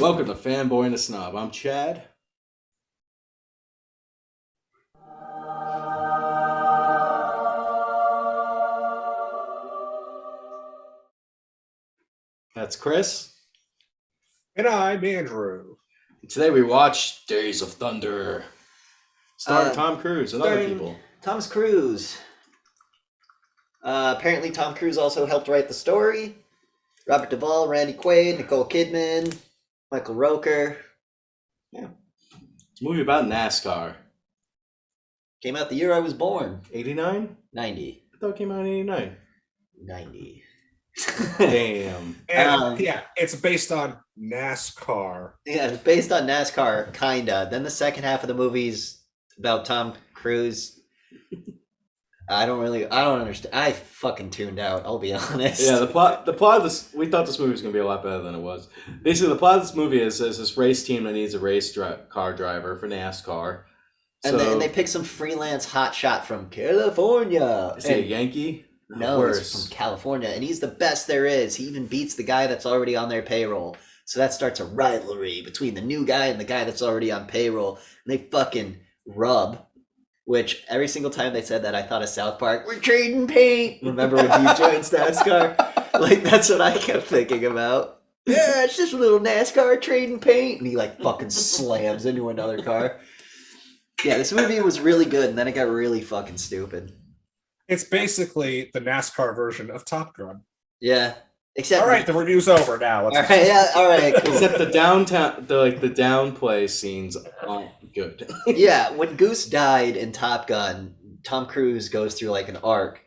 welcome to Fanboy and a Snob. I'm Chad. That's Chris. And I'm Andrew. Today we watch Days of Thunder. Starring Tom Cruise and other people. Tom Cruise. Apparently Tom Cruise also helped write the story. Robert Duvall, Randy Quaid, Nicole Kidman, Michael Rooker. Yeah. It's a movie about NASCAR. Came out the year I was born. 89? 90. I thought it came out in 89. 90. Damn. And it's based on NASCAR. Yeah, it's based on NASCAR, kinda. Then the second half of the movie's about Tom Cruise. I don't understand. I fucking tuned out, I'll be honest. Yeah, the plot of this, we thought this movie was going to be a lot better than it was. Basically, the plot of this movie is there's this race team that needs a car driver for NASCAR. And they pick some freelance hotshot from California. Is he a Yankee? No, he's from California, and he's the best there is. He even beats the guy that's already on their payroll. So that starts a rivalry between the new guy and the guy that's already on payroll. And they fucking rub. Which, every single time they said that, I thought of South Park. We're trading paint! Remember when he joins NASCAR? Like, that's what I kept thinking about. Yeah, it's just a little NASCAR trading paint. And he, like, fucking slams into another car. Yeah, this movie was really good, and then it got really fucking stupid. It's basically the NASCAR version of Top Gun. Yeah. Except all right, the review's over now. All right. Cool. Except the downplay scenes aren't good. Yeah, when Goose died in Top Gun, Tom Cruise goes through like an arc.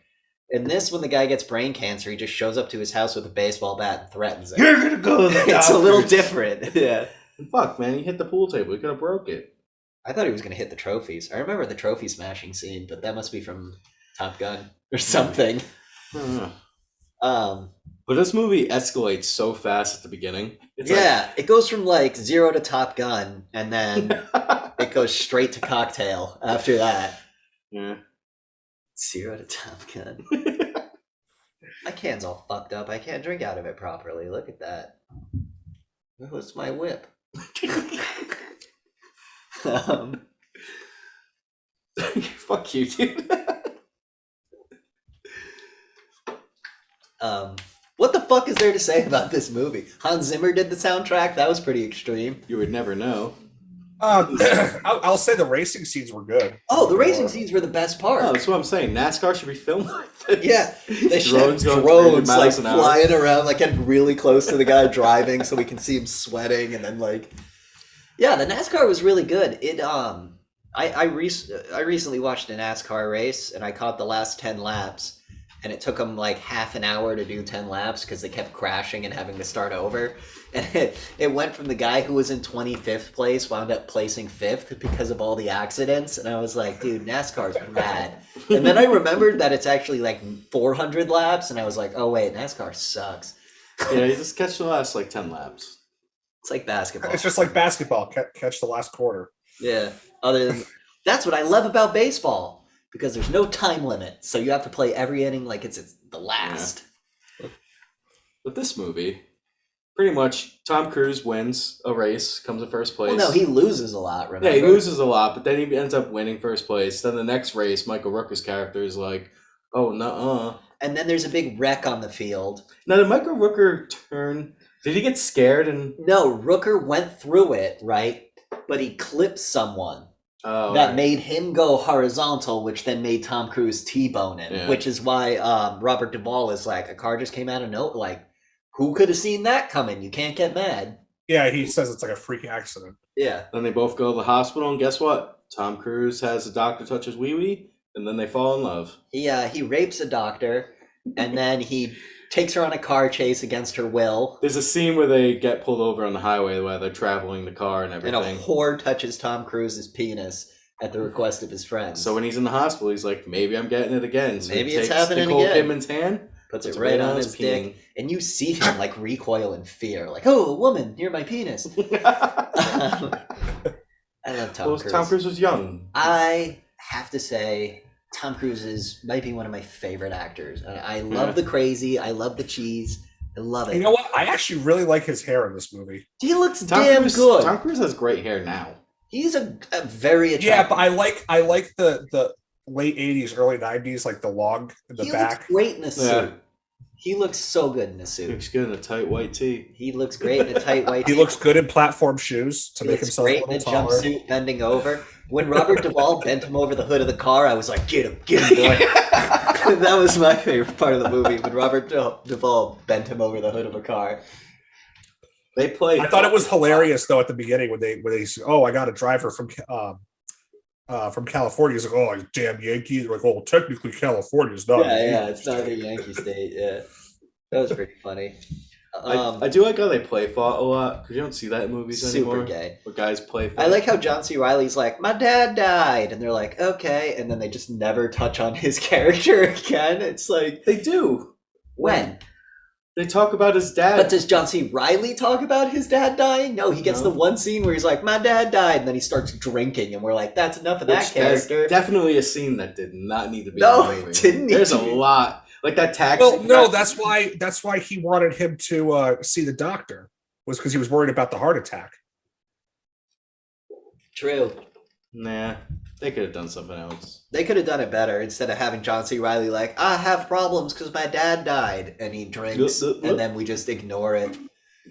In this, when the guy gets brain cancer, he just shows up to his house with a baseball bat and threatens it. You're gonna go to the doctor. It's a little different. Yeah. Fuck, man, he hit the pool table. He could have broke it. I thought he was gonna hit the trophies. I remember the trophy smashing scene, but that must be from Top Gun or something. I don't know. But this movie escalates so fast at the beginning. It goes from like 0 to Top Gun, and then it goes straight to Cocktail after that. Yeah. 0 to Top Gun. My can's all fucked up. I can't drink out of it properly. Look at that. What's my whip? Fuck you, dude. What the fuck is there to say about this movie? Hans Zimmer did the soundtrack. That was pretty extreme. You would never know. I'll say the racing scenes were good. Oh, the racing scenes were the best part. Oh, that's what I'm saying. NASCAR should be filmed like this. Yeah, they should have drones like flying around, like getting really close to the guy driving, so we can see him sweating, and then like, yeah, the NASCAR was really good. It I recently watched a NASCAR race, and I caught the last 10 laps. And it took them like half an hour to do 10 laps because they kept crashing and having to start over. And it went from the guy who was in 25th place wound up placing 5th because of all the accidents. And I was like, dude, NASCAR's rad. And then I remembered that it's actually like 400 laps. And I was like, oh, wait, NASCAR sucks. Yeah, you just catch the last like 10 laps. It's like basketball. It's just like basketball. Catch the last quarter. Yeah. That's what I love about baseball. Because there's no time limit, so you have to play every inning like it's the last. Yeah. But this movie, pretty much, Tom Cruise wins a race, comes in first place. Well, no, he loses a lot, remember? Yeah, he loses a lot, but then he ends up winning first place. Then the next race, Michael Rooker's character is like, oh, nuh-uh. And then there's a big wreck on the field. Now, did Michael Rooker turn... Did he get scared? No, Rooker went through it, right? But he clipped someone. Oh, that made him go horizontal, which then made Tom Cruise T-bone him, which is why Robert Duvall is like, a car just came out of nowhere. Like, who could have seen that coming? You can't get mad. Yeah, he says it's like a freak accident. Yeah. Then they both go to the hospital, and guess what? Tom Cruise has a doctor touch his wee-wee, and then they fall in love. He rapes a doctor, and then he takes her on a car chase against her will. There's a scene where they get pulled over on the highway while they're traveling the car and everything. And a whore touches Tom Cruise's penis at the request of his friends. So when he's in the hospital, he's like, maybe I'm getting it again. So maybe he it's takes happening Nicole again. Kidman's hand, puts it right on his dick. And you see him like recoil in fear. Like, oh, a woman, near my penis. I love Tom Cruise. Tom Cruise was young. I have to say, Tom Cruise might be one of my favorite actors. I love the crazy. I love the cheese. I love it. You know what? I actually really like his hair in this movie. He looks Tom damn Cruise, good. Tom Cruise has great hair now. He's a very attractive. Yeah, but I like the late 80s, early 90s, like the log in the he back. looks great in a suit. Yeah. He looks so good in a suit. Looks good in a tight white tee. He looks great in a tight white He tee. looks good in platform shoes to He make looks himself a great in little a taller. jumpsuit bending over. When Robert Duvall bent him over the hood of the car, I was like, get him, boy. That was my favorite part of the movie, when Robert Duvall bent him over the hood of a car. They play. I thought it was hilarious though at the beginning when they said, "Oh, I got a driver from California." He's like, "Oh, you damn Yankees!" They're like, "Oh, technically California's not." Yeah, it's not a Yankee state. Yeah, that was pretty funny. I do like how they play fought a lot, because you don't see that in movies Super anymore. gay. Where guys play fought. I like how John C. Reilly's like, my dad died, and they're like, okay, and then they just never touch on his character again. It's like, They do. when? They talk about his dad. But does John C. Reilly talk about his dad dying? No, he gets No. the one scene where he's like, my dad died, and then he starts drinking, and we're like, that's enough of that Which is character. definitely a scene that did not need to be No, in the movie. it didn't need There's to a be. lot. Like that taxi. Well, no, that's why he wanted him to see the doctor, was because he was worried about the heart attack. True. Nah, they could have done something else. They could have done it better instead of having John C. Reilly like, I have problems because my dad died, and he drinks, and then we just ignore it.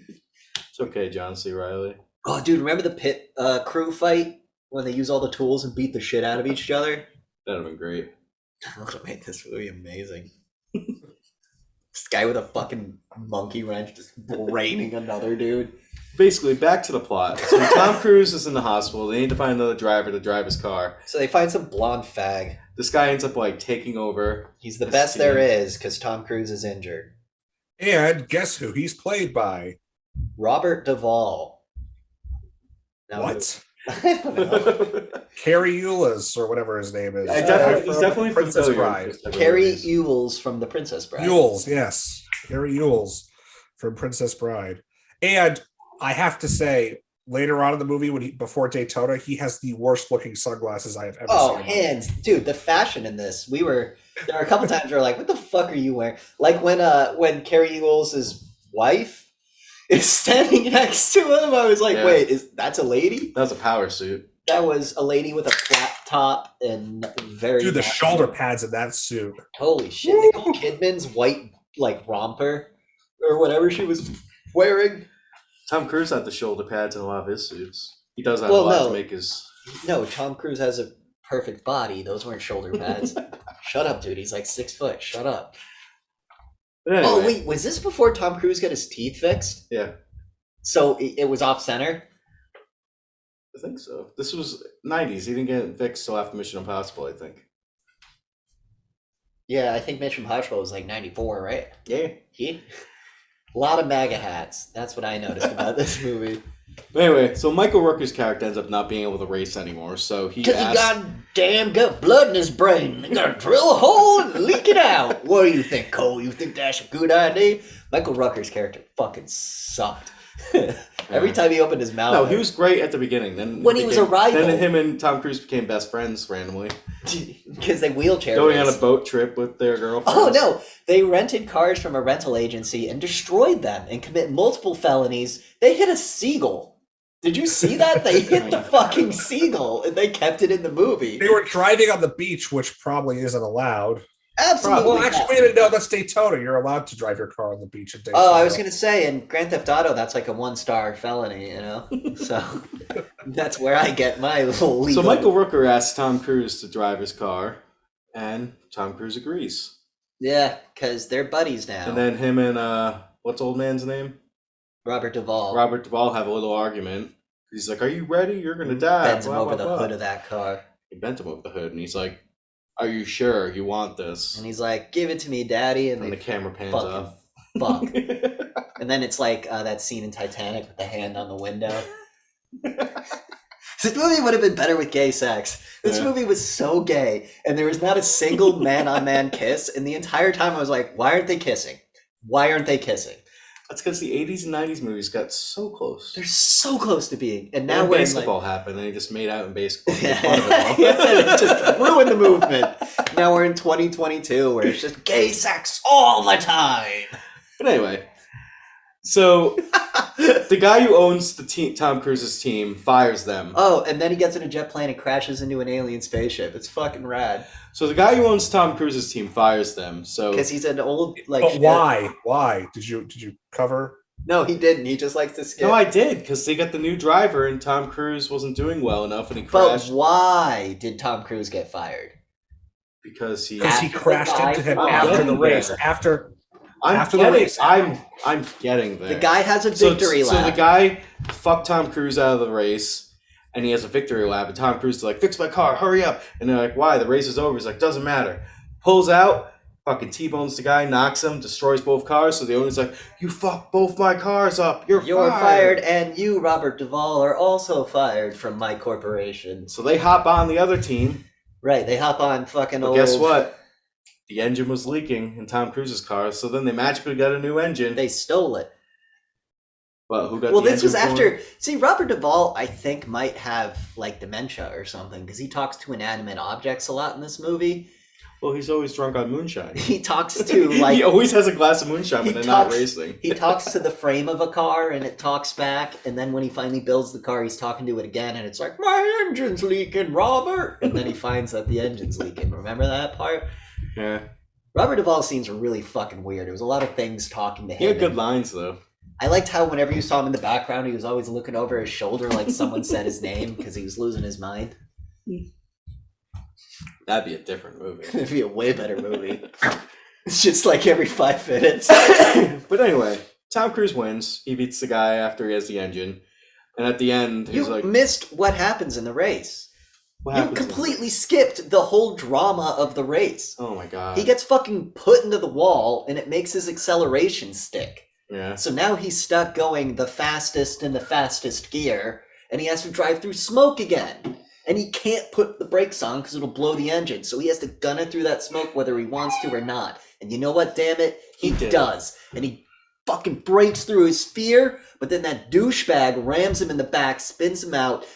It's okay, John C. Reilly. Oh, dude, remember the pit crew fight when they use all the tools and beat the shit out of each other? That'd have been great. That would have made this movie amazing. This guy with a fucking monkey wrench just braining another dude. Basically, back to the plot. So Tom Cruise is in the hospital. They need to find another driver to drive his car. So they find some blonde fag. This guy ends up like taking over. He's the This best team. there is because Tom Cruise is injured. And guess who he's played by? Robert Duvall. Now, What? I don't know. Carrie Eulis, or whatever his name is. He's From definitely Princess familiar Bride. with this type of Carrie movies. Ewells from The Princess Bride. Yules, yes. Carrie Yules from Princess Bride. And I have to say, later on in the movie, before Daytona, he has the worst looking sunglasses I have ever Oh, seen. hands, dude! The fashion in this, there were a couple times we were like, "What the fuck are you wearing?" Like when Carrie Ewells' wife is standing next to him, I was like, Yeah. "Wait, that's a lady?" That was a power suit. That was a lady with a flat top and very. Dude, the massive- shoulder pads in that suit. Holy shit! Nicole Kidman's white like romper or whatever she was wearing. Tom Cruise had the shoulder pads in a lot of his suits. He does have Well, a lot no. to make his. No, Tom Cruise has a perfect body. Those weren't shoulder pads. Shut up, dude. He's like 6 foot. Shut up. But anyway, Oh wait, was this before Tom Cruise got his teeth fixed? Yeah, So it was off center. I think so. This was 90s. He didn't get it fixed till after Mission Impossible, I think. Yeah, I think Mission Impossible was like 94, right? Yeah. He, a lot of MAGA hats. That's what I noticed about this movie. But anyway, so Michael Rooker's character ends up not being able to race anymore, so he Because he asks... got blood in his brain. They gotta drill a hole and leak it out. What do you think, Cole? You think that's a good idea? Michael Rooker's character fucking sucked. Every time he opened his mouth. No, he was great at the beginning. Then When he was a rival. Then him and Tom Cruise became best friends randomly. Because they wheelchair Going on race. a boat trip with their girlfriends. Oh no! They rented cars from a rental agency and destroyed them and commit multiple felonies. They hit a seagull. Did you see that? They hit the fucking seagull and they kept it in the movie. They were driving on the beach, which probably isn't allowed. Absolutely. Well, actually, wait a minute. No, that's Daytona. You're allowed to drive your car on the beach at Daytona. Oh, I was gonna say, in Grand Theft Auto, that's like a 1-star felony, you know. So that's where I get my little legal. So Michael Rooker asks Tom Cruise to drive his car, and Tom Cruise agrees. Yeah, because they're buddies now. And then him and what's old man's name? Robert Duvall Robert Duvall have a little argument. He's like, "Are you ready? You're gonna die." bends him blah, over blah, the blah. hood of that car, He bent him over the hood, and he's like, "Are you sure you want this?" and he's like, "Give it to me, Daddy." And And they the camera pans fucking off. fuck. And then it's like that scene in Titanic with the hand on the window. This movie would have been better with gay sex. This Yeah. movie was so gay, and there was not a single man-on-man kiss. And the entire time I was like, why aren't they kissing? Why aren't they kissing? That's because the 80s and 90s movies got so close. They're so close to being. And Now now we're in, basketball happened, and he just made out in basketball. like, Made fun of it all. it just ruined the movement. Now we're in 2022 where it's just gay sex all the time. But anyway, So the guy who owns the team, Tom Cruise's team, fires them. Oh, and then he gets in a jet plane and crashes into an alien spaceship. It's fucking rad. So the guy who owns Tom Cruise's team fires them. So Because he's an old like. But why? Why did you cover? No, he didn't. He just likes to skip. no, I did because they got the new driver and Tom Cruise wasn't doing well enough and he But crashed why did Tom Cruise get fired? because he. Because he After the crashed guy into him fell. after the Yeah. race. After the getting, race. I'm getting there. The guy has a victory lap. So the guy fucked Tom Cruise out of the race, and he has a victory lap. And Tom Cruise is like, "Fix my car, hurry up!" And they're like, "Why? The race is over." He's like, "Doesn't matter." Pulls out, fucking T-bones the guy, knocks him, destroys both cars. So the owner's like, "You fucked both my cars up. You're fired, and you, Robert Duvall, are also fired from my corporation. So they hop on the other team. Right, they hop on fucking But old. guess what? The engine was leaking in Tom Cruise's car. So then they magically got a new engine. They stole it. Well, who got Well, the this was engine for him? after. See, Robert Duvall, I think, might have like dementia or something because he talks to inanimate objects a lot in this movie. Well, he's always drunk on moonshine. He talks to like he always has a glass of moonshine when he they're not talks- racing. he talks to the frame of a car and it talks back, and then when he finally builds the car, he's talking to it again, and it's like, "My engine's leaking, Robert," and then he finds that the engine's leaking. Remember that part? Yeah. Robert Duvall's scenes were really fucking weird. It was a lot of things talking to him. He had good lines, though. I liked how whenever you saw him in the background, he was always looking over his shoulder like someone said his name because he was losing his mind. That'd be a different movie. It'd be a way better movie. It's just like every 5 minutes. But anyway, Tom Cruise wins. He beats the guy after he has the engine. And at the end, he's You like, missed what happens in the race. what You happens? completely skipped the whole drama of the race. Oh my god. He gets fucking put into the wall and it makes his acceleration stick. Yeah. So now he's stuck going the fastest in the fastest gear and he has to drive through smoke again. And he can't put the brakes on because it'll blow the engine. So he has to gun it through that smoke whether he wants to or not. And you know what, damn it? He did. does. And he fucking breaks through his sphere, but then that douchebag rams him in the back, spins him out.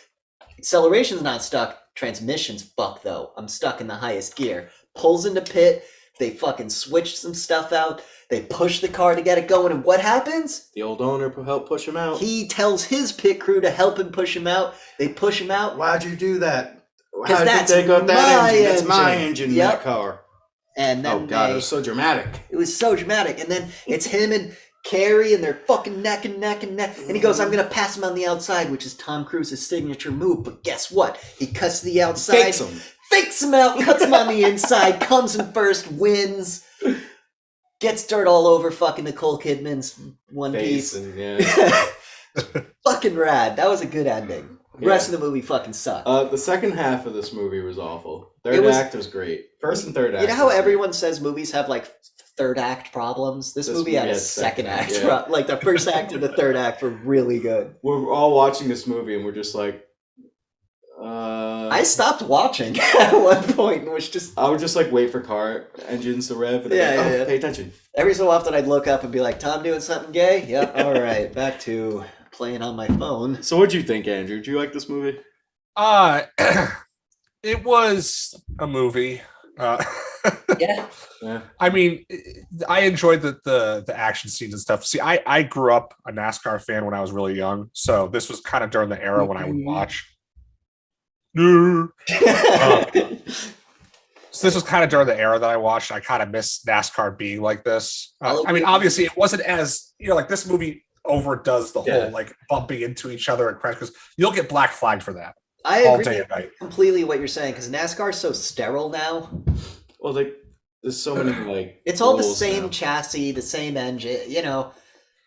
Acceleration's not stuck. Transmission's fucked though. I'm stuck in the highest gear. Pulls into pit. They fucking switch some stuff out. They push the car to get it going. And what happens? The old owner helped push him out. He tells his pit crew to help him push him out. They push him out. Why'd you do that? 'Cause How that's did they got that my engine? That's my engine. engine in Yep. that car. And then Oh god, it they- was so dramatic. it was so dramatic. And then it's him and Carrie, and they're fucking neck and neck and neck. And he goes, "I'm going to pass him on the outside," which is Tom Cruise's signature move. But guess what? He cuts to the outside. Fakes him. Fakes him out, cuts him on the inside, comes in first, wins, gets dirt all over fucking Nicole Kidman's One Face Piece. and yeah. Fucking rad. That was a good ending. The rest of the movie fucking sucked. The second half of this movie was awful. It Third was- act was great. First and third act. You know how was great. everyone says movies have like third act problems? This movie had a second act. yeah. Like the first act and the third act were really good. We're all watching this movie and we're just like, I stopped watching at one point and was just I would just like wait for car engines to rev and Yeah, like, yeah, yeah. pay attention. every so often I'd look up and be like, "Tom doing something gay?" Yep, all right, back to playing on my phone. So what'd you think, Andrew? Did you like this movie? It was a movie. Yeah. Yeah. I mean, I enjoyed the action scenes and stuff. See, I grew up a NASCAR fan when I was really young, so this was kind of during the era when I would watch. So this was kind of during the era that I watched. I kind of miss NASCAR being like this. I mean, obviously, it wasn't as like this movie overdoes the Yeah. whole like bumping into each other and crash because you'll get black flagged for that I all agree day and night. completely what you're saying because NASCAR's so sterile now. Well, like there's so many like It's all the rules same now. chassis, the same engine, you know.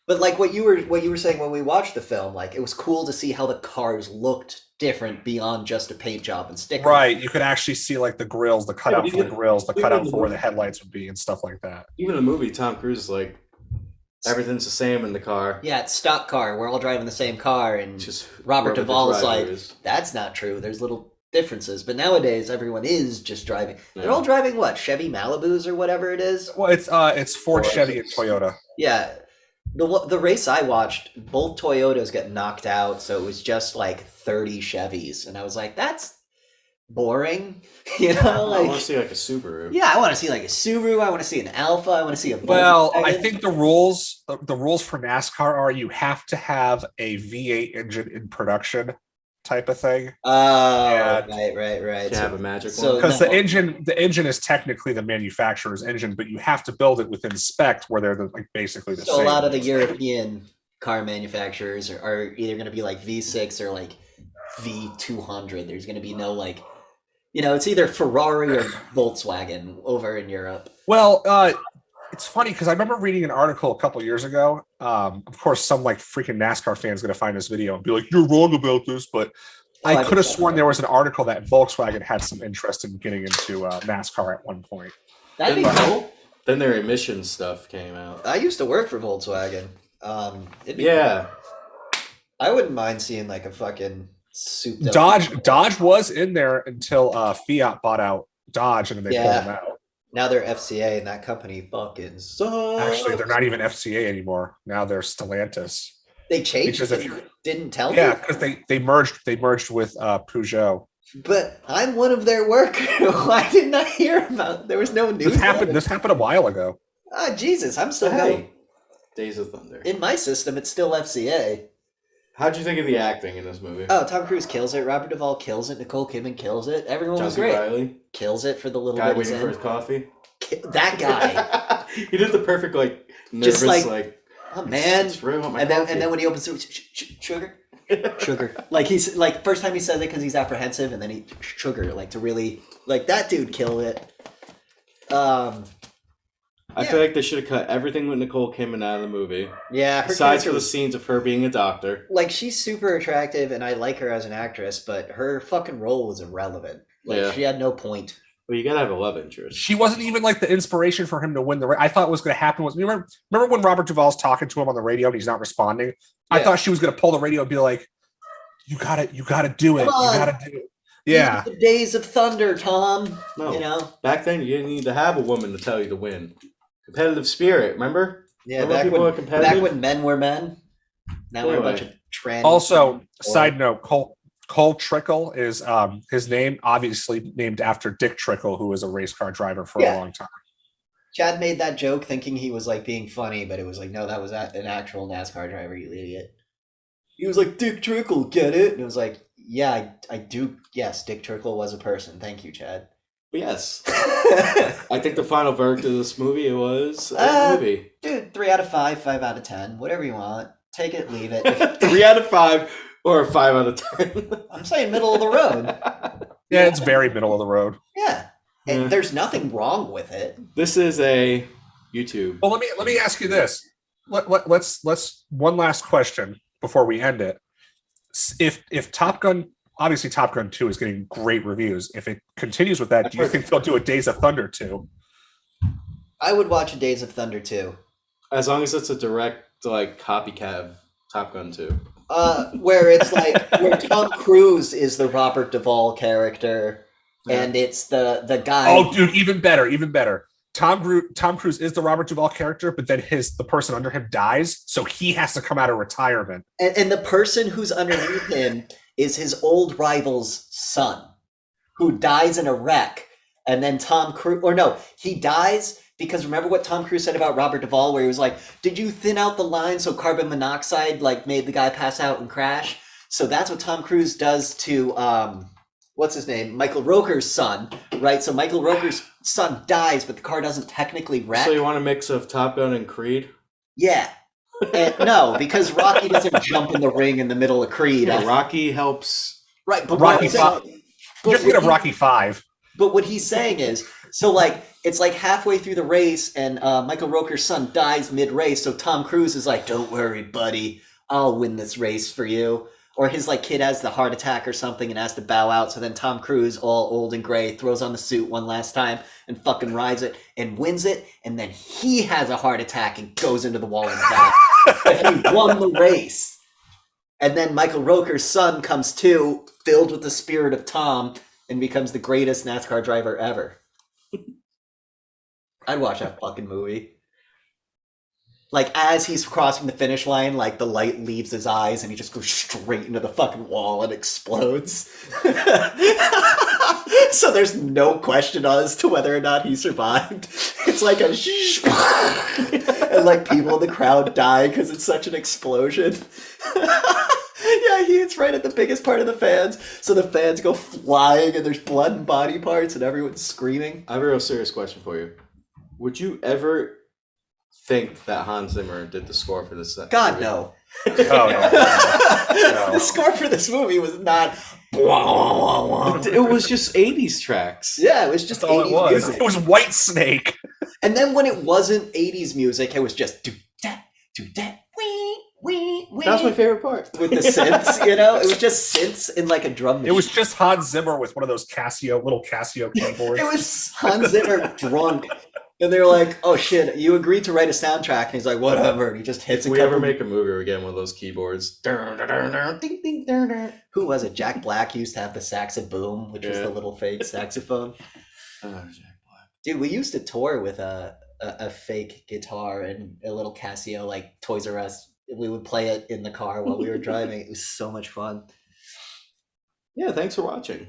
But like what you were saying when we watched the film, like it was cool to see how the cars looked different beyond just a paint job and stickers. Right, you could actually see like the grills, the cutout for the even- grills, the even cutout the for where the movie- headlights would be, and stuff like that. Even in the movie, Tom Cruise is like everything's the same in the car. Yeah, it's stock car. We're all driving the same car, and It's just Robert whoever the Duvall is driver like, is. that's not true. There's little differences. But nowadays, everyone is just driving. They're Yeah. all driving what? Chevy Malibus or whatever it is? Well, it's Ford, Ford. Chevy, and Toyota. Yeah. The race I watched, both Toyotas got knocked out, so it was just like 30 Chevys. And I was like, that's boring. You know, I want to like see like a Subaru. yeah, I want to see like a Subaru. I want to see an Alpha. I want to see a Well, I Volkswagen. think the rules for NASCAR are you have to have a V8 engine in production type of thing. Oh, And right. To have a magic so one. because no. the engine is technically the manufacturer's engine, but you have to build it within spec where they're like basically the So same. a lot of the European car manufacturers are either going to be like V6 or like V200. There's going to be no like, it's either Ferrari or Volkswagen over in Europe. Well, it's funny because I remember reading an article a couple years ago. Of course, some like freaking NASCAR fans going to find this video and be like, "You're wrong about this," but I could have sworn there was an article that Volkswagen had some interest in getting into NASCAR at one point. That'd be cool. Then their emissions stuff came out. I used to work for Volkswagen. It'd be Yeah. cool. I wouldn't mind seeing like a fucking souped up Dodge was in there until Fiat bought out Dodge and then they pulled them out. Now they're FCA and that company fucking sucks. Actually, they're not even FCA anymore. Now they're Stellantis. They changed Because it. Didn't tell me. Yeah, because they merged with Peugeot. But I'm one of their workers. Why didn't I hear about? There was no news. This happened a while ago. Ah, Jesus, I'm still Hey, going. Days of Thunder. In my system, it's still FCA. How'd you think of the acting in this movie? Oh, Tom Cruise kills it. Robert Duvall kills it. Nicole Kidman kills it. Everyone was John great. Riley, Kills it for the little guy bit he's waiting for in. his coffee. That guy. He did the perfect like nervous Just like, oh man. It's really want my And coffee. then when he opens the sugar, sugar. Like he's like first time he says it because he's apprehensive, and then he sugar like to really like that dude killed it. I feel like they should have cut everything with Nicole Kidman out of the movie. Yeah, her Besides character for the was scenes of her being a doctor. like she's super attractive, and I like her as an actress, but her fucking role was irrelevant. Like Yeah. she had no point. Well, you gotta have a love interest. She wasn't even like the inspiration for him to win the race. I thought what was going to happen was remember when Robert Duvall's talking to him on the radio and he's not responding. I Yeah. thought she was going to pull the radio and be like, "You got to do it. Come You on. got to do it." Yeah. These are the days of thunder, Tom. No. You know. Back then, you didn't need to have a woman to tell you to win. Competitive spirit, remember? Yeah, Remember back people when, are competitive? back when men were men. Now we're a bunch of trans. Also, side note, Cole Trickle is his name, obviously named after Dick Trickle, who was a race car driver for a long time. Chad made that joke thinking he was like being funny, but it was like, no, that was an actual NASCAR driver, you idiot. He was like, Dick Trickle, get it? And it was like, yeah, I do. Yes, Dick Trickle was a person. Thank you, Chad. But yes. I think the final verdict of this movie was a movie. Dude, 3 out of 5, 5 out of 10, whatever you want. Take it, leave it. 3 out of 5 or a 5 out of 10. I'm saying middle of the road. Yeah, it's very middle of the road. Yeah. And Yeah. there's nothing wrong with it. This is a YouTube. Well, let me ask you this. Let's one last question before we end it. If Top Gun, obviously Top Gun 2 is getting great reviews. If it continues with that, do you think they'll do a Days of Thunder 2? I would watch a Days of Thunder 2. As long as it's a direct like copycat of Top Gun 2. Where it's like where Tom Cruise is the Robert Duvall character, and it's the guy. Oh, dude, even better. Tom Cruise is the Robert Duvall character, but then the person under him dies, so he has to come out of retirement. And the person who's underneath him is his old rival's son, who dies in a wreck. And then Tom Cruise, or no, he dies because remember what Tom Cruise said about Robert Duvall, where he was like, "Did you thin out the line so carbon monoxide like made the guy pass out and crash?" So that's what Tom Cruise does to what's his name, Michael Rooker's son, right? So Michael Rooker's son dies, but the car doesn't technically wreck. So you want a mix of Top Gun and Creed? Yeah. No, because Rocky doesn't jump in the ring in the middle of Creed. Yeah, Rocky helps. Right, but Rocky what I'm saying- Just get a Rocky 5. But what he's saying is, so like it's like halfway through the race, and Michael Rooker's son dies mid-race. So Tom Cruise is like, "Don't worry, buddy, I'll win this race for you." Or his like kid has the heart attack or something and has to bow out. So then Tom Cruise, all old and gray, throws on the suit one last time and fucking rides it and wins it. And then he has a heart attack and goes into the wall and dies. But he won the race. And then Michael Rooker's son comes to, filled with the spirit of Tom, and becomes the greatest NASCAR driver ever. I'd watch that fucking movie. Like, as he's crossing the finish line, like, the light leaves his eyes and he just goes straight into the fucking wall and explodes. So there's no question as to whether or not he survived. It's like a shh, and like people in the crowd die because it's such an explosion. Yeah, he hits right at the biggest part of the fans. So the fans go flying and there's blood and body parts and everyone's screaming. I have a real serious question for you. Would you ever think that Hans Zimmer did the score for this? God, movie? no. Oh, The score for this movie was not. It was just 80s tracks. Yeah, it was just That's all 80s it was. music. It was White Snake. And then when it wasn't 80s music, it was just do that, wee, wee, wee. That was my favorite part. With the synths, you know? It was just synths in like a drum machine. It was just Hans Zimmer with one of those little Casio keyboards. It was Hans Zimmer drunk. And they were like, oh shit, you agreed to write a soundtrack. And he's like, whatever. And he just hits If a we couple. ever make a movie, we get one of those keyboards. Ding, ding, ding. Who was it? Jack Black used to have the saxoboom, which was Yeah. the little fake saxophone. Oh, Jack Black. Dude, we used to tour with a fake guitar and a little Casio, like Toys R Us. We would play it in the car while we were driving. It was so much fun. Yeah, thanks for watching.